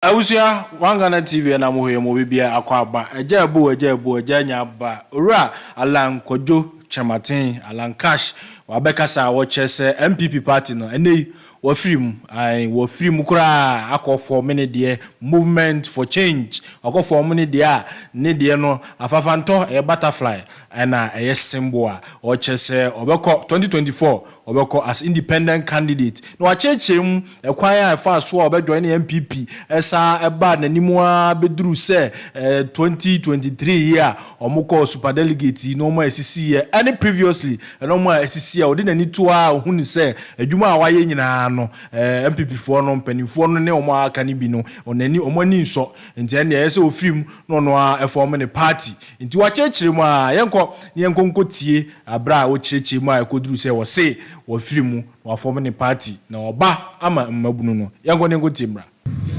Awusia Wangana TV na muhe mobibia akwaba eja nyaba ora Alan Kwadwo Kyerematen Alan Cash wabekasa wo chese NPP party no ene wo film kura akofo mene de movement for change akofo mene de no afafanto e butterfly na e symbol wo chese obeko 2024 obeko as independent candidate no achechirem ekwan ya fa so obejoin NPP esa eba nanimu a beduru se 2023 year omukọ super delegate no mo asisi any previously no mo asisi odi nani to a ohunu se adwuma a waye nyina no MPP for no mpanifo no ne omo aka ni bi no onani omani nso nti ene ese ofim no no a form ne party nti wachechirem a yenko nkotie abra wo chirechire mu a ekoduru se wo se wo firimu wa form ne party na oba ama mmabunu no yenko ne nkotie mra.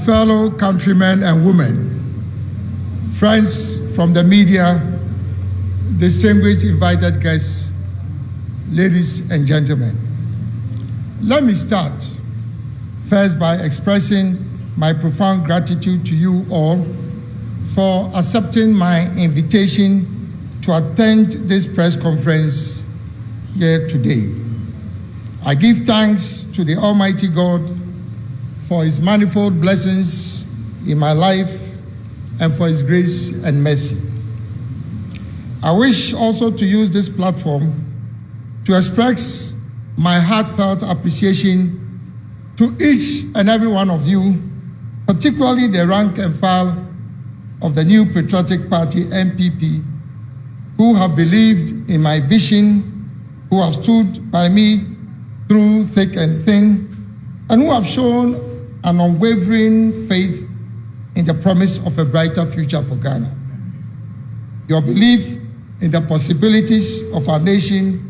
Fellow countrymen and women, friends from the media, distinguished invited guests, ladies and gentlemen. Let me start first by expressing my profound gratitude to you all for accepting my invitation to attend this press conference here today. I give thanks to the Almighty God for His manifold blessings in my life and for His grace and mercy. I wish also to use this platform to express my heartfelt appreciation to each and every one of you, particularly the rank and file of the new patriotic party NPP, who have believed in my vision, who have stood by me through thick and thin, and who have shown an unwavering faith in the promise of a brighter future for Ghana. Your belief in the possibilities of our nation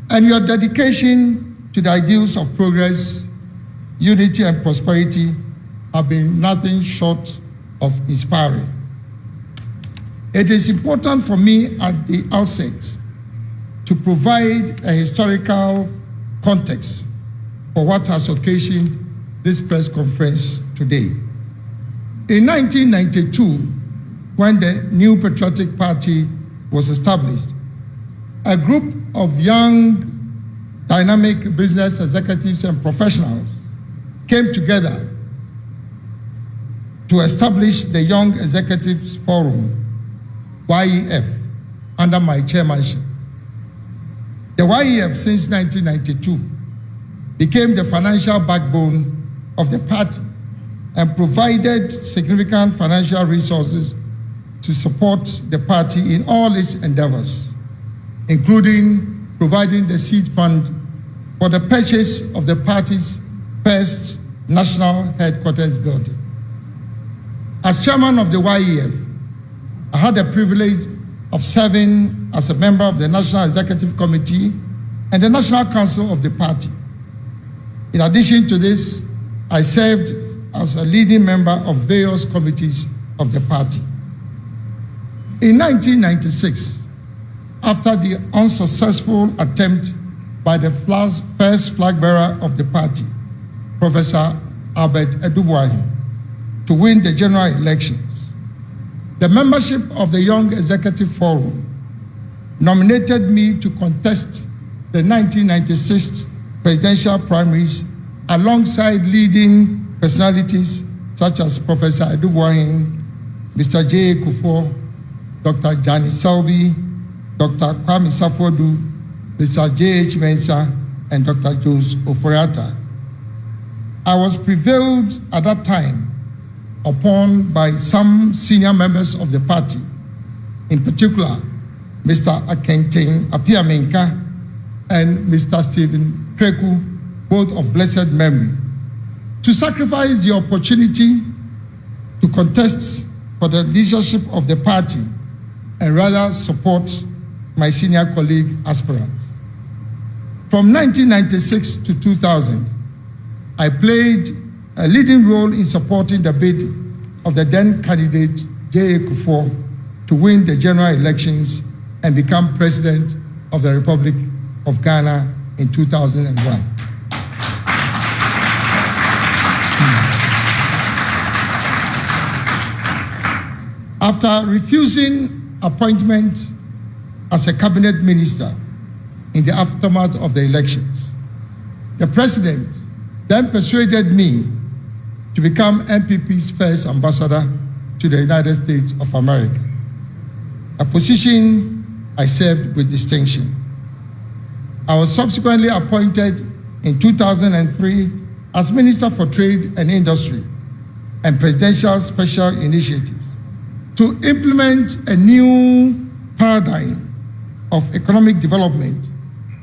and your dedication to the ideals of progress, unity, and prosperity have been nothing short of inspiring. It is important for me at the outset to provide a historical context for what has occasioned this press conference today. In 1992, when the new patriotic party was established, a group of young, dynamic business executives and professionals came together to establish the Young Executives Forum, YEF, under my chairmanship. The YEF, since 1992, became the financial backbone of the party and provided significant financial resources to support the party in all its endeavors, including providing the seed fund for the purchase of the party's first national headquarters building. As chairman of the YEF, I had the privilege of serving as a member of the National Executive Committee and the National Council of the party. In addition to this, I served as a leading member of various committees of the party. In 1996, after the unsuccessful attempt by the first flag bearer of the party, Professor Albert Edubuahin, to win the general elections, the membership of the Young Executive Forum nominated me to contest the 1996 presidential primaries alongside leading personalities such as Professor Edubuahin, Mr. J. Kufuor, Dr. Jani Selby, Dr. Kwame Safodu, Mr. J.H. Mensah, and Dr. Jones Oforiatta. I was prevailed at that time upon by some senior members of the party, in particular, Mr. Akenten Apiamenka and Mr. Stephen Kreku, both of blessed memory, to sacrifice the opportunity to contest for the leadership of the party and rather support my senior colleague aspirants. From 1996 to 2000, I played a leading role in supporting the bid of the then candidate J.A. Kufuor to win the general elections and become president of the Republic of Ghana in 2001. After refusing appointment as a cabinet minister in the aftermath of the elections, the president then persuaded me to become NPP's first ambassador to the United States of America, a position I served with distinction. I was subsequently appointed in 2003 as Minister for Trade and Industry and Presidential Special Initiatives to implement a new paradigm of economic development,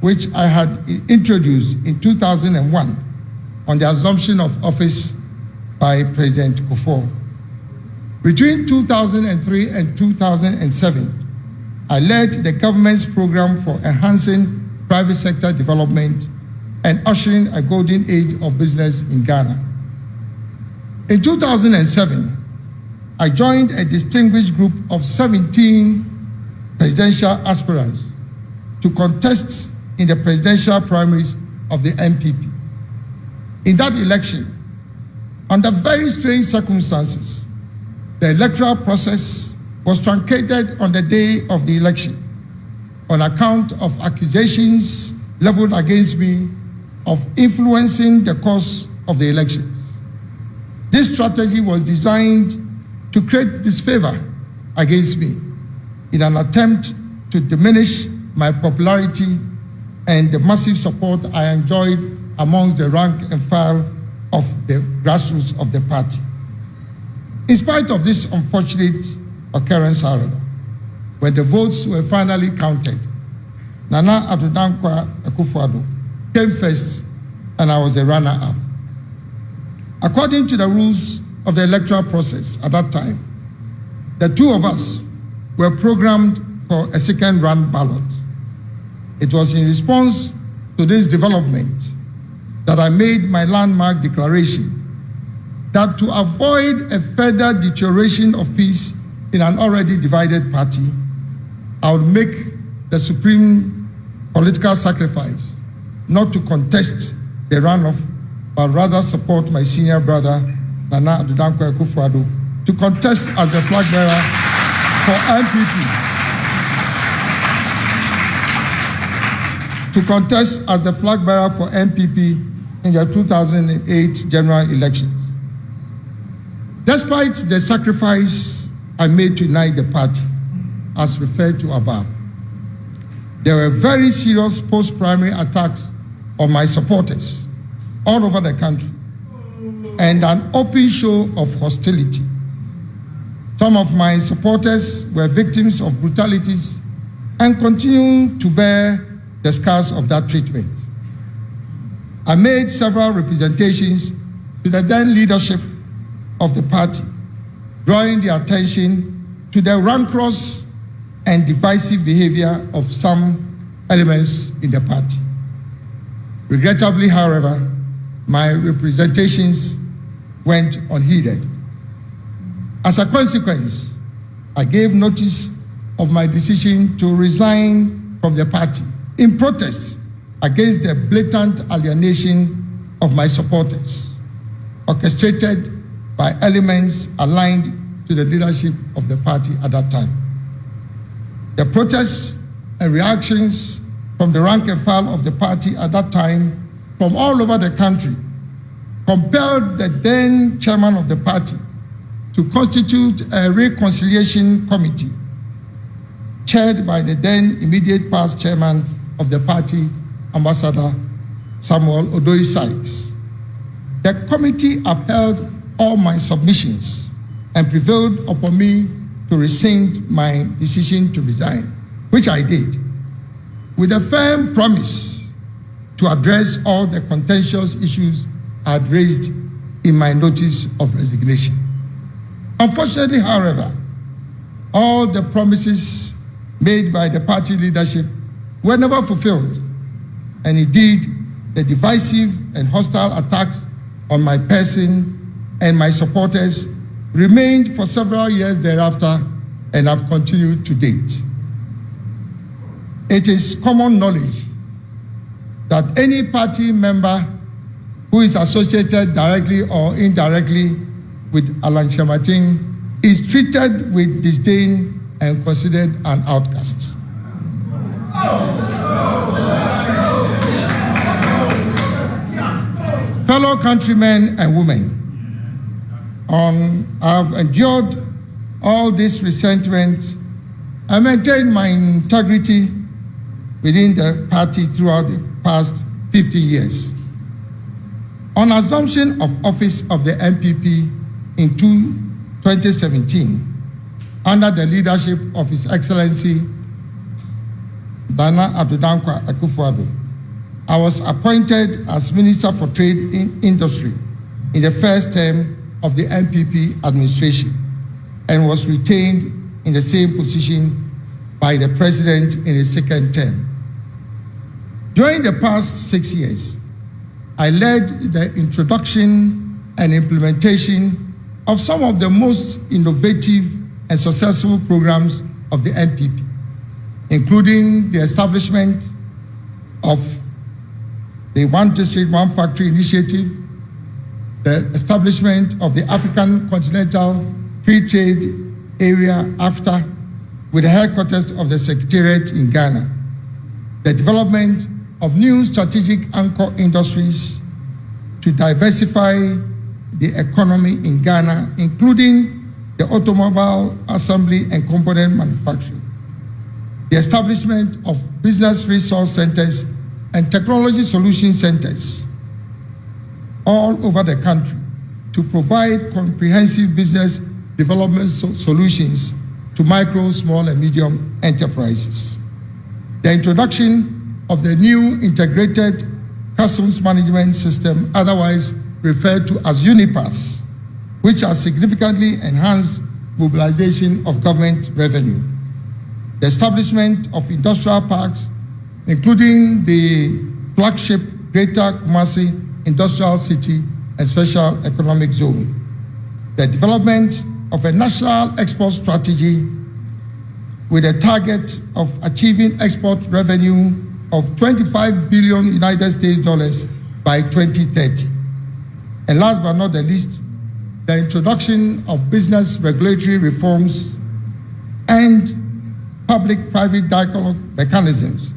which I had introduced in 2001 on the assumption of office by President Kufuor. Between 2003 and 2007, I led the government's program for enhancing private sector development and ushering a golden age of business in Ghana. In 2007, I joined a distinguished group of 17 presidential aspirants to contest in the presidential primaries of the NPP. In that election, under very strange circumstances, the electoral process was truncated on the day of the election on account of accusations leveled against me of influencing the course of the elections. This strategy was designed to create disfavor against me in an attempt to diminish my popularity and the massive support I enjoyed amongst the rank and file of the grassroots of the party. In spite of this unfortunate occurrence, however, when the votes were finally counted, Nana Addo Akufo-Addo came first and I was the runner-up. According to the rules of the electoral process at that time, the two of us were programmed for a second round ballot. It was in response to this development that I made my landmark declaration that to avoid a further deterioration of peace in an already divided party, I would make the supreme political sacrifice not to contest the runoff, but rather support my senior brother, Nana Addo Akufo-Addo, to contest as the flag bearer for NPP. To contest as the flag bearer for NPP in the 2008 general elections. Despite the sacrifice I made to unite the party, as referred to above, there were very serious post-primary attacks on my supporters all over the country and an open show of hostility. Some of my supporters were victims of brutalities and continue to bear the scars of that treatment. I made several representations to the then leadership of the party, drawing their attention to the rancorous and divisive behavior of some elements in the party. Regrettably, however, my representations went unheeded. As a consequence, I gave notice of my decision to resign from the party in protest against the blatant alienation of my supporters, orchestrated by elements aligned to the leadership of the party at that time. The protests and reactions from the rank and file of the party at that time from all over the country compelled the then chairman of the party to constitute a reconciliation committee chaired by the then immediate past chairman of the party, Ambassador Samuel Odoyi Sykes. The committee upheld all my submissions and prevailed upon me to rescind my decision to resign, which I did, with a firm promise to address all the contentious issues I had raised in my notice of resignation. Unfortunately, however, all the promises made by the party leadership were never fulfilled, and indeed, the divisive and hostile attacks on my person and my supporters remained for several years thereafter and have continued to date. It is common knowledge that any party member who is associated directly or indirectly with Alan Kyerematen is treated with disdain and considered an outcast. Fellow countrymen and women, I've endured all this resentment and maintained my integrity within the party throughout the past 15 years. On assumption of office of the NPP in 2017, under the leadership of His Excellency Nana Addo Dankwa Akufo-Addo, I was appointed as Minister for Trade in Industry in the first term of the NPP administration and was retained in the same position by the President in his second term. During the past 6 years, I led the introduction and implementation of some of the most innovative and successful programs of the NPP, including the establishment of the One District, One Factory initiative, the establishment of the African Continental Free Trade Area AFTA with the headquarters of the Secretariat in Ghana, the development of new strategic anchor industries to diversify the economy in Ghana, including the automobile assembly and component manufacturing, the establishment of business resource centers and technology solution centers all over the country to provide comprehensive business development solutions to micro, small, and medium enterprises. The introduction of the new integrated customs management system, otherwise referred to as UNIPAS, which has significantly enhanced mobilization of government revenue. The establishment of industrial parks, including the flagship Greater Kumasi Industrial City and Special Economic Zone. The development of a national export strategy with a target of achieving export revenue of 25 billion United States dollars by 2030. And last but not the least, the introduction of business regulatory reforms and public-private dialogue mechanisms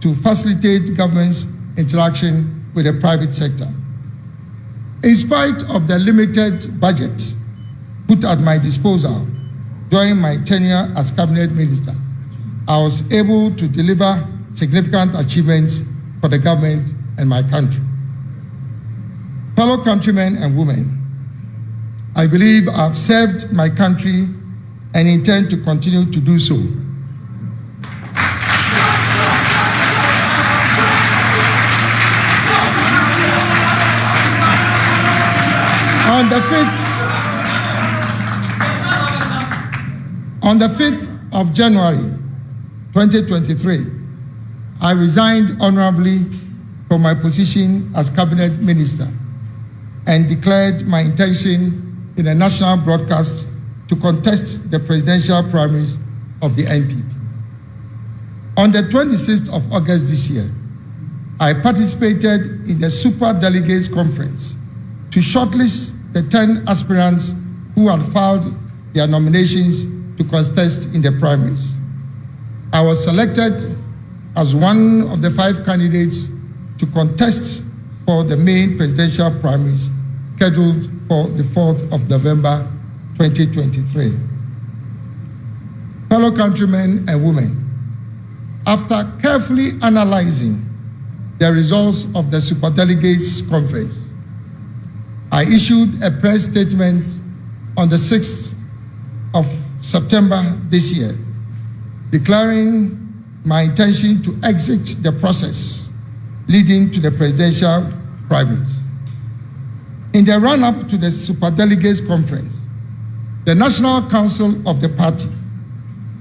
to facilitate government's interaction with the private sector. In spite of the limited budget put at my disposal during my tenure as cabinet minister, I was able to deliver significant achievements for the government and my country. Fellow countrymen and women, I believe I've served my country and intend to continue to do so. On the 5th of January 2023, I resigned honorably from my position as cabinet minister and declared my intention in a national broadcast to contest the presidential primaries of the NPP. On the 26th of August this year, I participated in the Super Delegates Conference to shortlist the 10 aspirants who had filed their nominations to contest in the primaries. I was selected as one of the 5 candidates to contest for the main presidential primaries scheduled for the 4th of November 2023. Fellow countrymen and women, after carefully analyzing the results of the Superdelegates Conference, I issued a press statement on the 6th of September this year, declaring my intention to exit the process leading to the presidential primaries. In the run-up to the Superdelegates Conference, the National Council of the party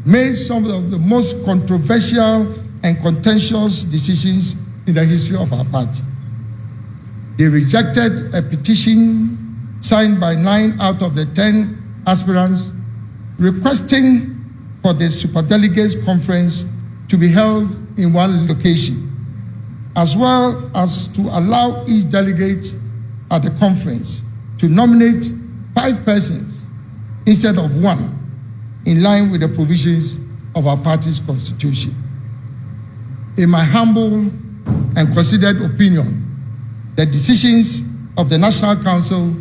made some of the most controversial and contentious decisions in the history of our party. They rejected a petition signed by 9 out of the 10 aspirants requesting for the Superdelegates Conference to be held in one location, as well as to allow each delegate at the conference to nominate 5 persons instead of one, in line with the provisions of our party's constitution. In my humble and considered opinion, the decisions of the National Council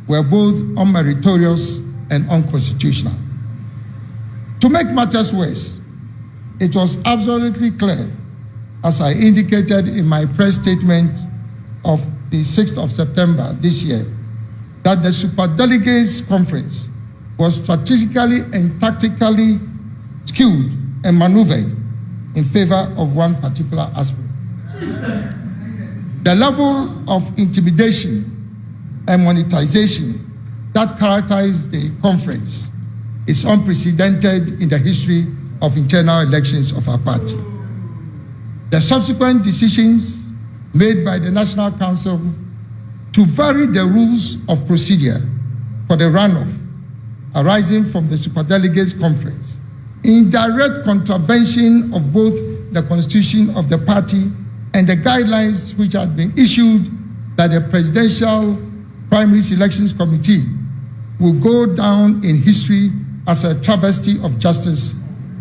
were both unmeritorious and unconstitutional. To make matters worse, it was absolutely clear, as I indicated in my press statement of the 6th of September this year, that the Superdelegates Conference was strategically and tactically skewed and maneuvered in favor of one particular aspirant. The level of intimidation and monetization that characterized the conference is unprecedented in the history of internal elections of our party. The subsequent decisions made by the National Council to vary the rules of procedure for the runoff arising from the Superdelegates Conference in direct contravention of both the constitution of the party and the guidelines which had been issued by the Presidential Primary Selections Committee will go down in history as a travesty of justice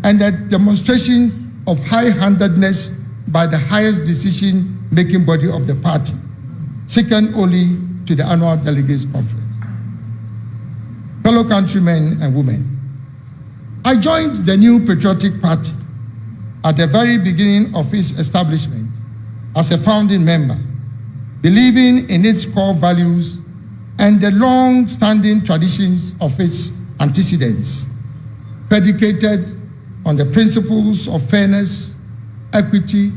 and a demonstration of high-handedness by the highest decision-making body of the party, second only to the annual delegates conference. Fellow countrymen and women, I joined the new patriotic party at the very beginning of its establishment as a founding member, believing in its core values and the long-standing traditions of its antecedents, predicated on the principles of fairness, equity,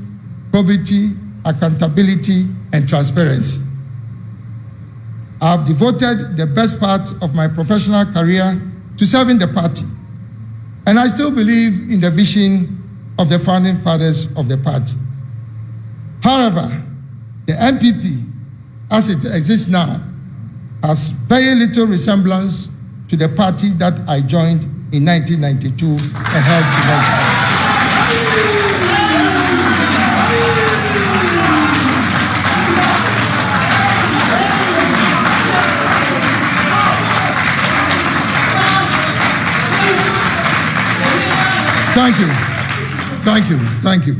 probity, accountability, and transparency. I have devoted the best part of my professional career to serving the party, and I still believe in the vision of the founding fathers of the party. However, the NPP, as it exists now, has very little resemblance to the party that I joined in 1992 and held to Thank you.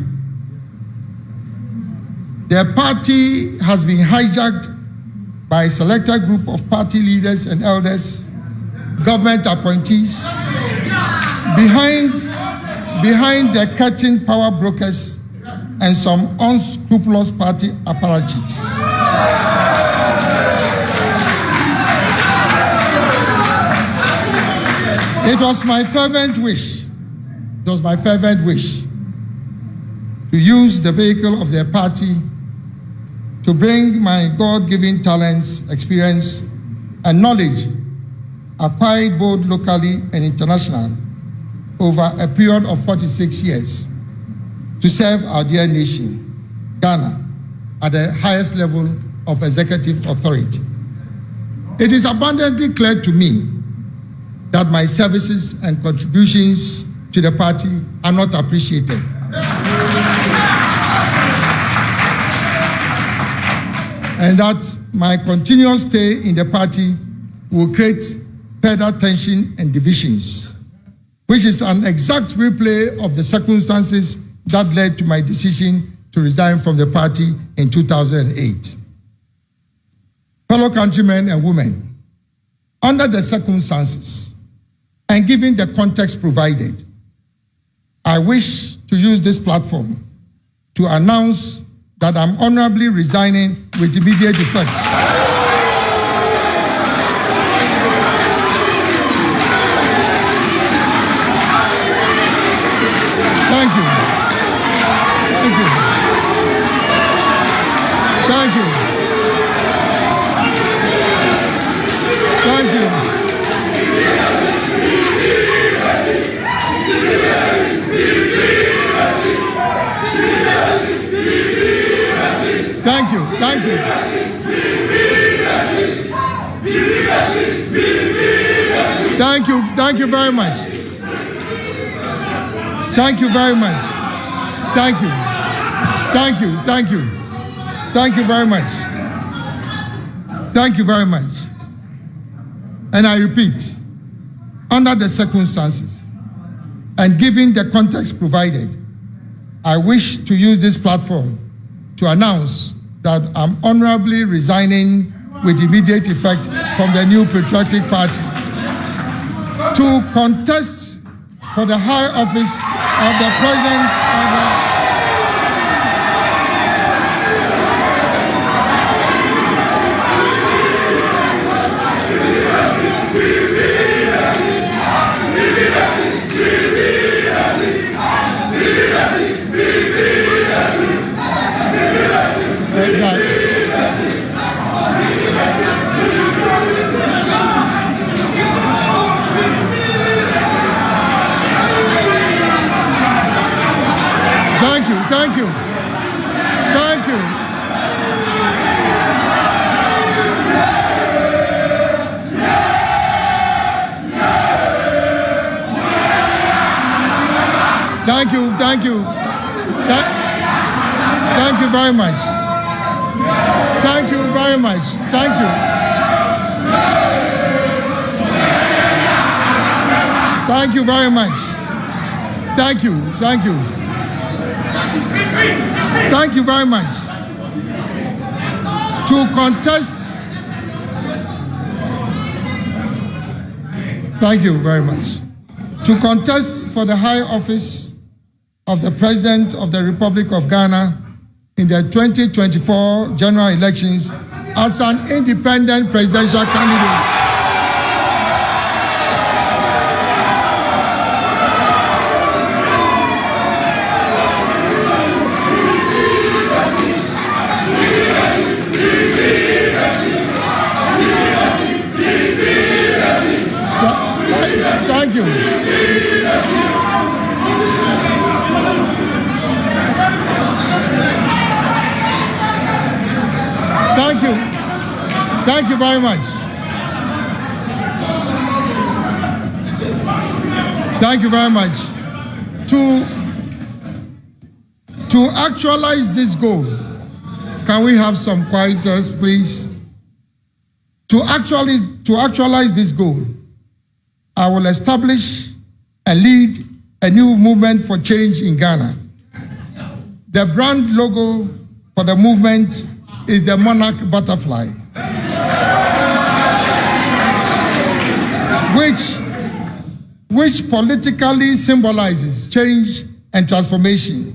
The party has been hijacked by a selected group of party leaders and elders, government appointees, behind the curtain power brokers and some unscrupulous party apparatchiks. It was my fervent wish to use the vehicle of their party to bring my God-given talents, experience, and knowledge acquired both locally and internationally over a period of 46 years to serve our dear nation, Ghana, at the highest level of executive authority. It is abundantly clear to me that my services and contributions to the party are not appreciated. And that my continuous stay in the party will create further tension and divisions, which is an exact replay of the circumstances that led to my decision to resign from the party in 2008. Fellow countrymen and women, under the circumstances and given the context provided, I wish to use this platform to announce that I'm honorably resigning with immediate effect. Thank you. Thank you very much. Thank you very much. Thank you very much. Thank you very much. And I repeat, under the circumstances and given the context provided, I wish to use this platform to announce that I'm honorably resigning with immediate effect from the new Patriotic Party to contest for the high office of the President of the Thank you. Thank you. Thank you. Thank you. Thank you very much. Thank you very much. Thank you. Thank you very much. Thank you. Thank you. Thank you very much. To contest. Thank you very much. To contest for the high office of the President of the Republic of Ghana in the 2024 general elections as an independent presidential candidate. Thank you. Thank you. Thank you very much. Thank you very much. To actualize this goal, can we have some quietness, please? To actualize this goal, I will establish and lead a new movement for change in Ghana. The brand logo for the movement is the monarch butterfly, which politically symbolizes change and transformation,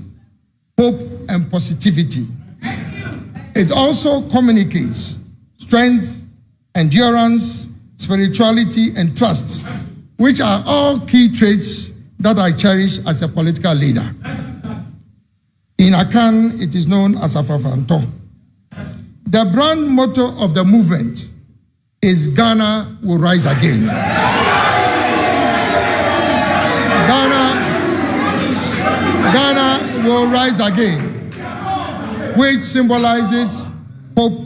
hope and positivity. It also communicates strength, endurance, spirituality, and trust, which are all key traits that I cherish as a political leader. In Akan, it is known as Afrafanto. The brand motto of the movement is Ghana will rise again. Ghana will rise again, which symbolizes hope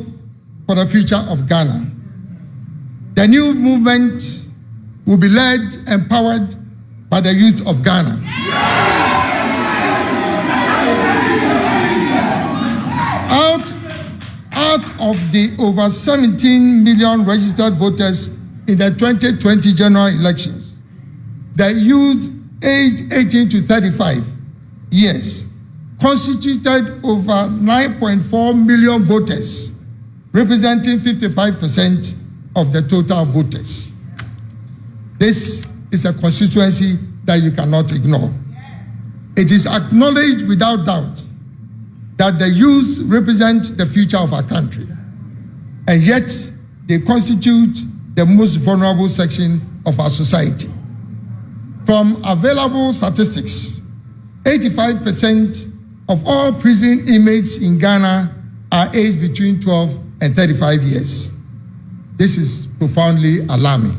for the future of Ghana. The new movement will be led and powered by the youth of Ghana. Out of the over 17 million registered voters in the 2020 general elections, the youth aged 18 to 35 years constituted over 9.4 million voters, representing 55% of the total voters. This is a constituency that you cannot ignore. It is acknowledged without doubt that the youth represent the future of our country, and yet they constitute the most vulnerable section of our society. From available statistics, 85% of all prison inmates in Ghana are aged between 12 and 35 years. This is profoundly alarming.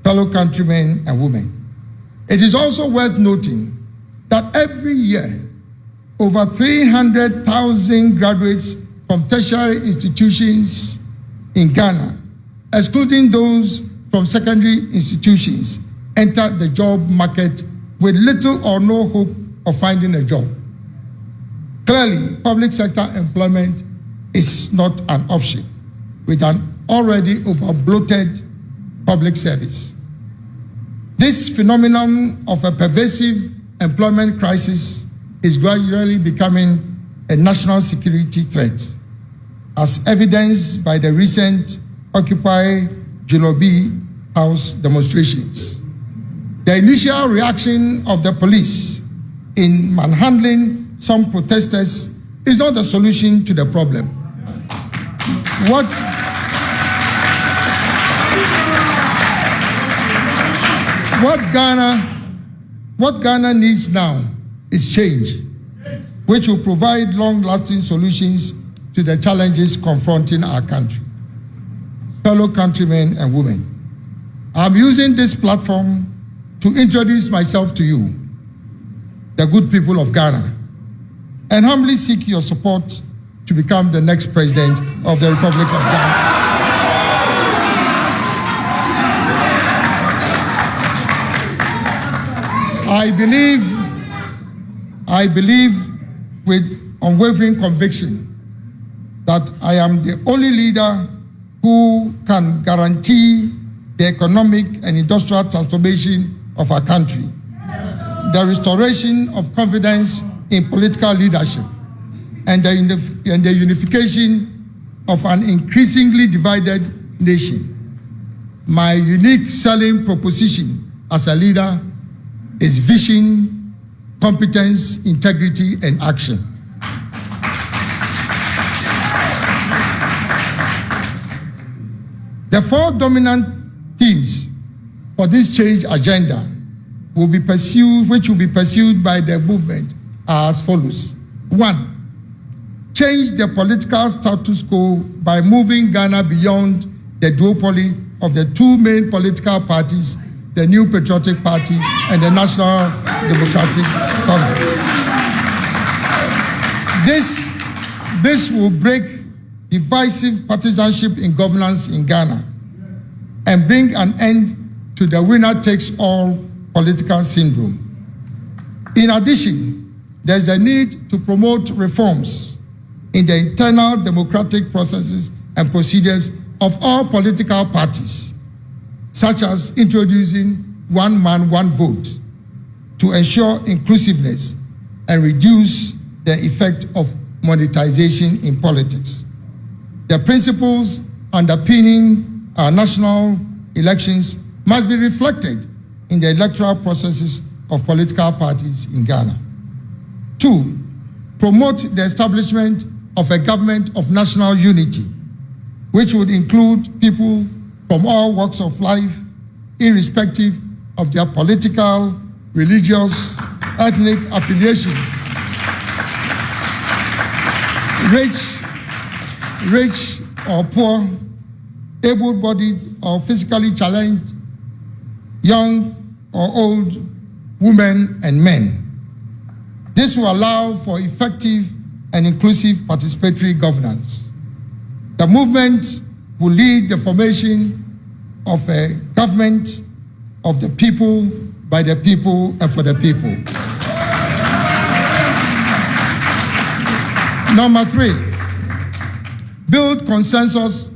Fellow countrymen and women, it is also worth noting that every year, over 300,000 graduates from tertiary institutions in Ghana, excluding those from secondary institutions, enter the job market with little or no hope of finding a job. Clearly, public sector employment is not an option with an already over-bloated public service. This phenomenon of a pervasive employment crisis is gradually becoming a national security threat, as evidenced by the recent Occupy Jolobi House demonstrations. The initial reaction of the police in manhandling some protesters is not the solution to the problem. What Ghana needs now is change, which will provide long-lasting solutions to the challenges confronting our country. Fellow countrymen and women, I'm using this platform to introduce myself to you, the good people of Ghana, and humbly seek your support to become the next president of the Republic of Ghana. I believe with unwavering conviction that I am the only leader who can guarantee the economic and industrial transformation of our country, the restoration of confidence in political leadership, and the unification of an increasingly divided nation. My unique selling proposition as a leader is vision, competence, integrity, and action. The four dominant themes for this change agenda which will be pursued by the movement are as follows. 1, change the political status quo by moving Ghana beyond the duopoly of the two main political parties, the New Patriotic Party and the National Democratic Congress. This will break divisive partisanship in governance in Ghana and bring an end to the winner-takes-all political syndrome. In addition, there's a need to promote reforms in the internal democratic processes and procedures of all political parties, such as introducing one man, one vote to ensure inclusiveness and reduce the effect of monetization in politics. The principles underpinning our national elections must be reflected in the electoral processes of political parties in Ghana. 2, promote the establishment of a government of national unity, which would include people from all walks of life, irrespective of their political, religious, ethnic affiliations. Rich or poor, able-bodied or physically challenged, young or old, women and men. This will allow for effective and inclusive participatory governance. The movement will lead the formation of a government of the people, by the people, and for the people. Number 3, build consensus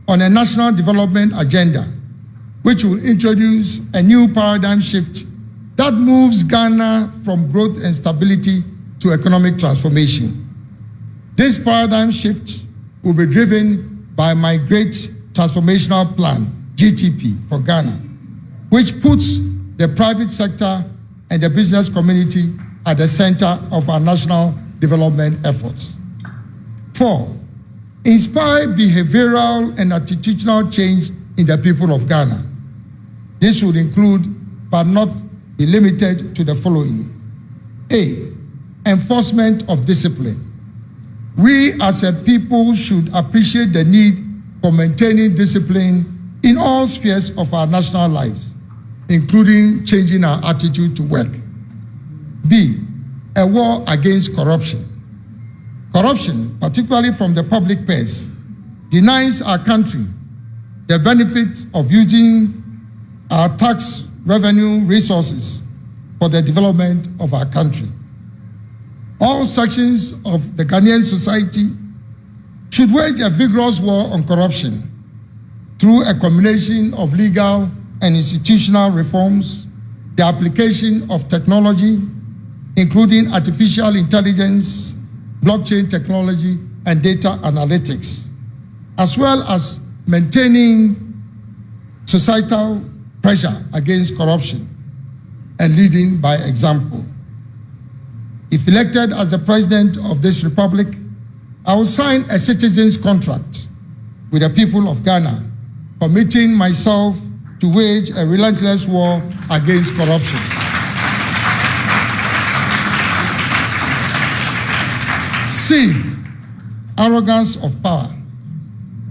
on a national development agenda, which will introduce a new paradigm shift that moves Ghana from growth and stability to economic transformation. This paradigm shift will be driven by my Great Transformational Plan, GTP, for Ghana, which puts the private sector and the business community at the center of our national development efforts. 4, inspire behavioral and attitudinal change in the people of Ghana. This would include, but not be limited to, the following. A, enforcement of discipline. We as a people should appreciate the need for maintaining discipline in all spheres of our national lives, including changing our attitude to work. B, a war against corruption. Corruption, particularly from the public purse, denies our country the benefit of using our tax revenue resources for the development of our country. All sections of the Ghanaian society should wage a vigorous war on corruption through a combination of legal and institutional reforms, the application of technology, including artificial intelligence, blockchain technology, and data analytics, as well as maintaining societal pressure against corruption and leading by example. If elected as the president of this republic, I will sign a citizen's contract with the people of Ghana, committing myself to wage a relentless war against corruption. C, arrogance of power.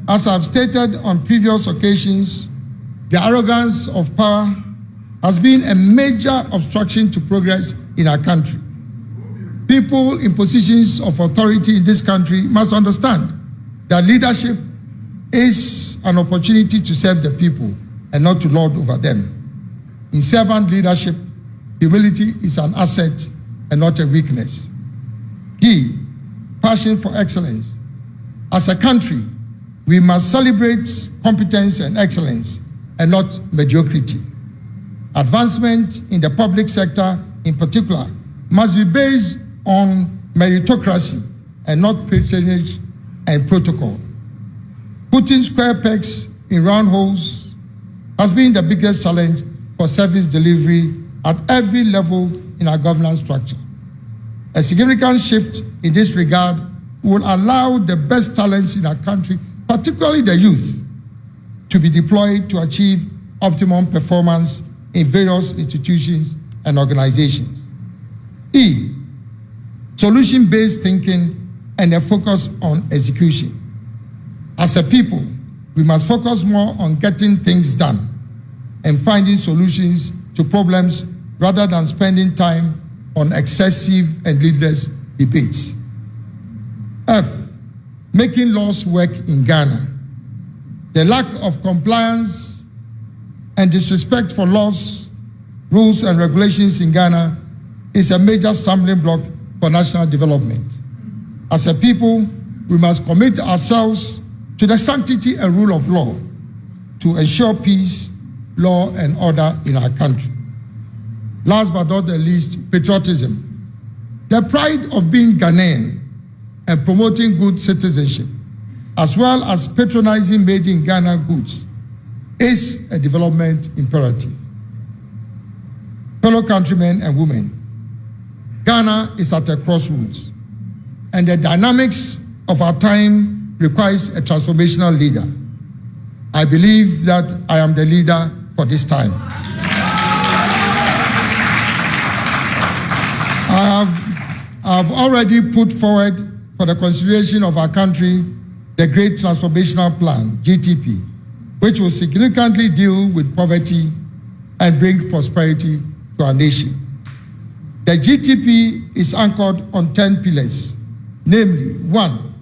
As I've stated on previous occasions, the arrogance of power has been a major obstruction to progress in our country. People in positions of authority in this country must understand that leadership is an opportunity to serve the people and not to lord over them. In servant leadership, humility is an asset and not a weakness. D, passion for excellence. As a country, we must celebrate competence and excellence and not mediocrity. Advancement in the public sector, in particular, must be based on meritocracy and not patronage and protocol. Putting square pegs in round holes has been the biggest challenge for service delivery at every level in our governance structure. A significant shift in this regard will allow the best talents in our country, particularly the youth, to be deployed to achieve optimum performance in various institutions and organizations. E, solution-based thinking and a focus on execution. As a people, we must focus more on getting things done and finding solutions to problems rather than spending time on excessive and needless debates. F, making laws work in Ghana. The lack of compliance and disrespect for laws, rules, and regulations in Ghana is a major stumbling block for national development. As a people, we must commit ourselves to the sanctity and rule of law to ensure peace, law, and order in our country. Last but not the least, patriotism. The pride of being Ghanaian and promoting good citizenship, as well as patronizing made in Ghana goods, is a development imperative. Fellow countrymen and women, Ghana is at a crossroads, and the dynamics of our time requires a transformational leader. I believe that I am the leader for this time. I have already put forward for the consideration of our country the Great Transformational Plan, GTP, which will significantly deal with poverty and bring prosperity to our nation. The GTP is anchored on 10 pillars, namely, 1,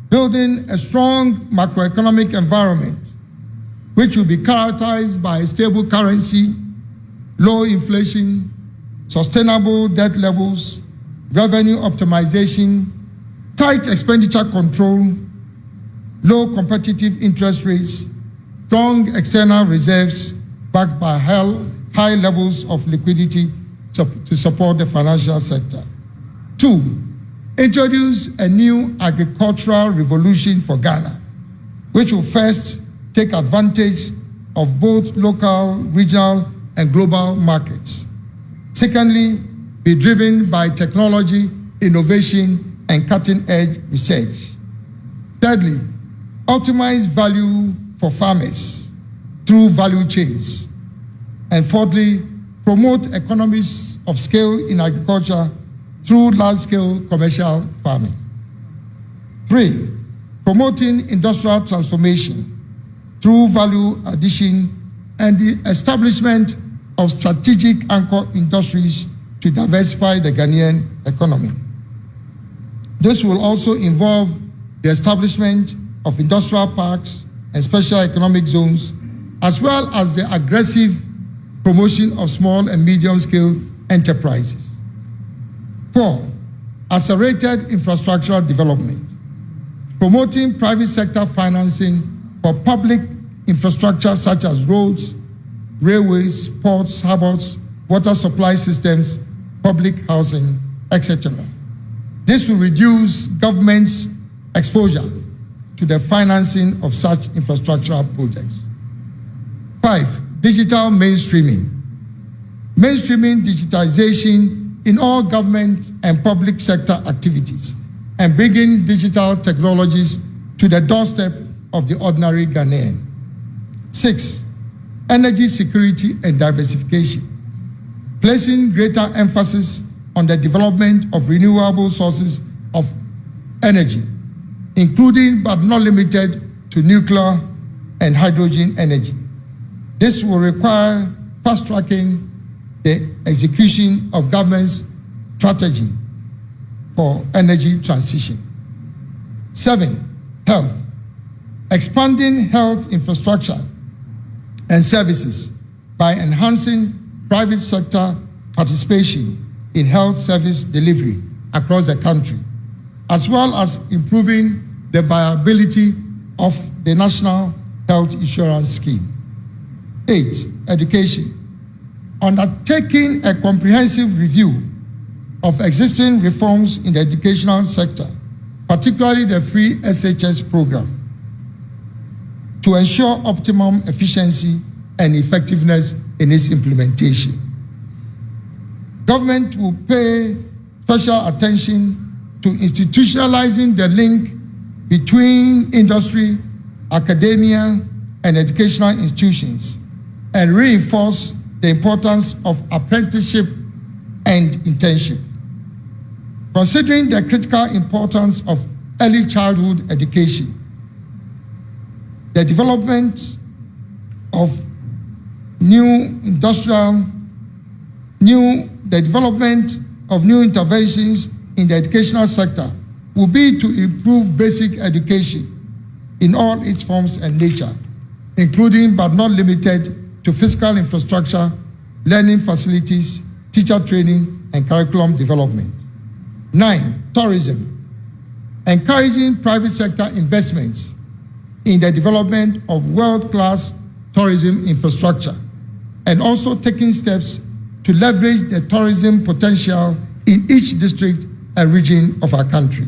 building a strong macroeconomic environment which will be characterized by a stable currency, low inflation, sustainable debt levels, revenue optimization, tight expenditure control, low competitive interest rates, strong external reserves backed by high levels of liquidity to support the financial sector. 2, introduce a new agricultural revolution for Ghana, which will first take advantage of both local, regional, and global markets. Secondly, be driven by technology, innovation, and cutting-edge research. Thirdly, optimize value for farmers through value chains. And fourthly, promote economies of scale in agriculture through large-scale commercial farming. 3, promoting industrial transformation through value addition and the establishment of strategic anchor industries to diversify the Ghanaian economy. This will also involve the establishment of industrial parks and special economic zones, as well as the aggressive promotion of small and medium-scale enterprises. 4, accelerated infrastructural development, promoting private sector financing for public infrastructure such as roads, railways, ports, harbors, water supply systems, public housing, etc. This will reduce government's exposure to the financing of such infrastructural projects. 5. Digital mainstreaming. Mainstreaming digitization in all government and public sector activities and bringing digital technologies to the doorstep of the ordinary Ghanaian. 6. Energy security and diversification. Placing greater emphasis on the development of renewable sources of energy, including but not limited to nuclear and hydrogen energy. This will require fast-tracking the execution of government's strategy for energy transition. 7. Health. Expanding health infrastructure and services by enhancing private sector participation in health service delivery across the country, as well as improving the viability of the National Health Insurance Scheme. 8. Education. Undertaking a comprehensive review of existing reforms in the educational sector, particularly the free SHS program, to ensure optimum efficiency and effectiveness in its implementation. Government will pay special attention to institutionalizing the link between industry, academia, and educational institutions, and reinforce the importance of apprenticeship and internship. Considering the critical importance of early childhood education, the development of new interventions in the educational sector will be to improve basic education in all its forms and nature, including but not limited to physical infrastructure, learning facilities, teacher training, and curriculum development. 9. Tourism. Encouraging private sector investments in the development of world-class tourism infrastructure, and also taking steps to leverage the tourism potential in each district and region of our country.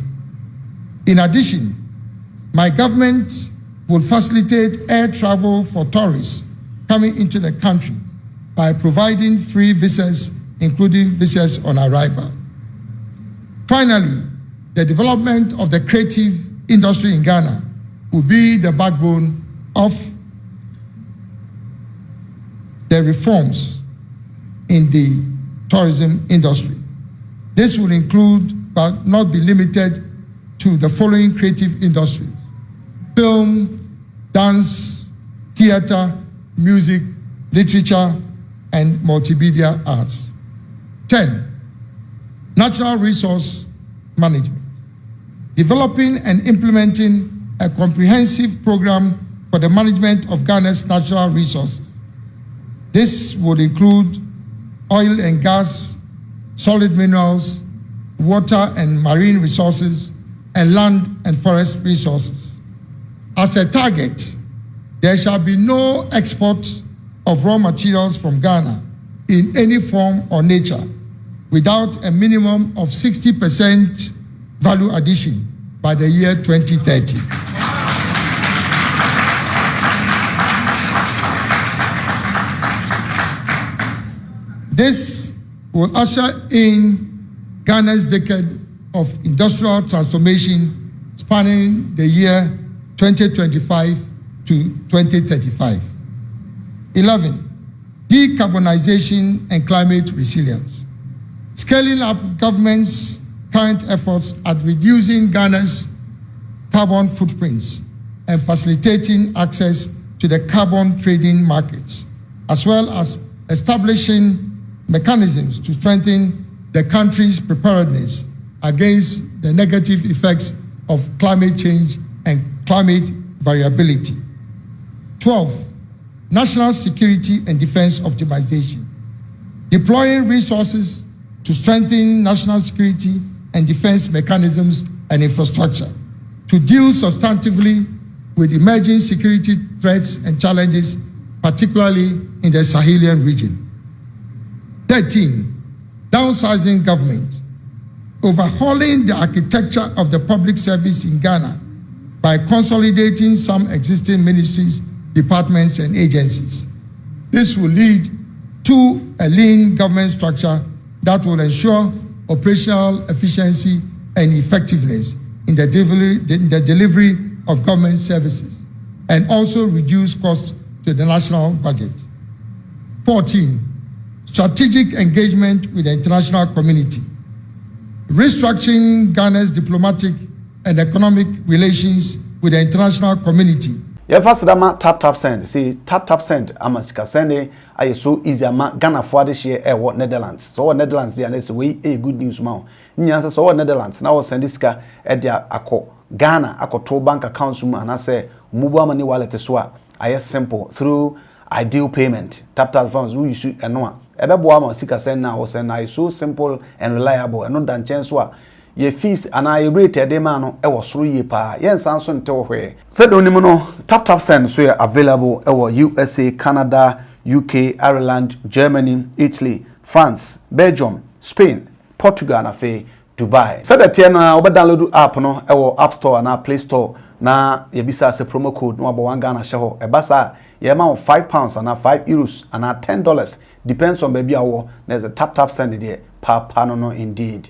In addition, my government will facilitate air travel for tourists coming into the country by providing free visas, including visas on arrival. Finally, the development of the creative industry in Ghana will be the backbone of the reforms in the tourism industry. This will include, but not be limited to, the following creative industries: film, dance, theater, music, literature, and multimedia arts. 10. Natural resource management. Developing and implementing a comprehensive program for the management of Ghana's natural resources. This would include oil and gas, solid minerals, water and marine resources, and land and forest resources. As a target, there shall be no export of raw materials from Ghana in any form or nature without a minimum of 60% value addition by the year 2030. This will usher in Ghana's decade of industrial transformation spanning the year 2025 to 2035. 11. Decarbonization and climate resilience. Scaling up government's current efforts at reducing Ghana's carbon footprints and facilitating access to the carbon trading markets, as well as establishing mechanisms to strengthen the country's preparedness against the negative effects of climate change and climate variability. 12. National security and defense optimization. Deploying resources to strengthen national security and defense mechanisms and infrastructure to deal substantively with emerging security threats and challenges, particularly in the Sahelian region. 13. Downsizing government. Overhauling the architecture of the public service in Ghana by consolidating some existing ministries, departments, and agencies. This will lead to a lean government structure that will ensure operational efficiency and effectiveness in the delivery of government services and also reduce costs to the national budget. 14. Strategic engagement with the international community. Restructuring Ghana's diplomatic and economic relations with the international community. First, tap send. See, tap send. Amasika send. I so easy. Ghana for this year. What Netherlands? So what Netherlands? They are way good news now. Nyansa so what Netherlands? Now send this car at their ako Ghana ako to bank accounts and I say mobile money wallet swap. I simple through ideal payment. Tap funds. We use and no. Ebeboa sika send now send. I so simple and reliable. And not than chance wa. Ye fees and I rated them no was 3 years pa. Yes, Samson tell where. Said onimono tap send so available USA, Canada, UK, Ireland, Germany, Italy, France, Belgium, Spain, Portugal and Afe, Dubai. Said that na oba download app no App Store and Play Store na yebisa se promo code no abo 1 Ghana sheho. Ebasa ye amount £5 and €5 and $10 depends on baby awo. There's a tap send there. Pa no indeed.